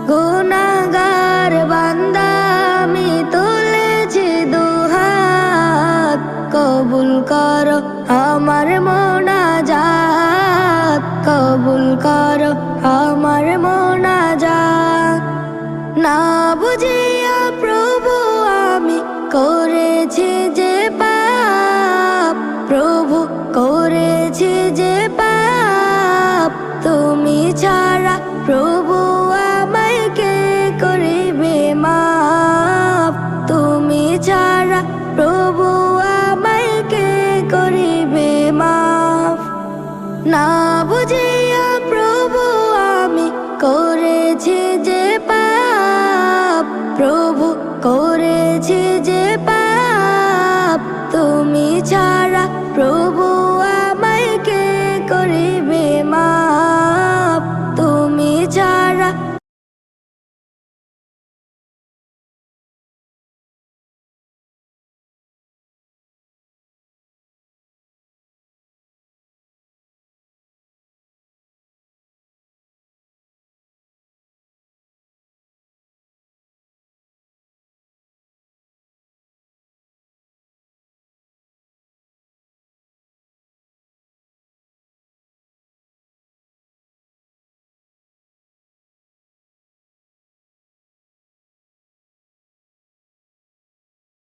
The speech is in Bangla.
গুনাহগার বান্দা আমি তুলেছি দুহাত, কবুল করো আমার মোনাজাত, কবুল করো আমার মোনাজাত। না বুঝিয়া প্রভু আমি করেছি যে পাপ, প্রভু করেছি যে পাপ, তুমি ছাড়া প্রভু আমায় কে করিবে মাপ, তুমি ছাড়া প্রভু আমায় কে করিবে মাপ। না বুঝিয়া প্রভু আমি করেছি যে পাপ, প্রভু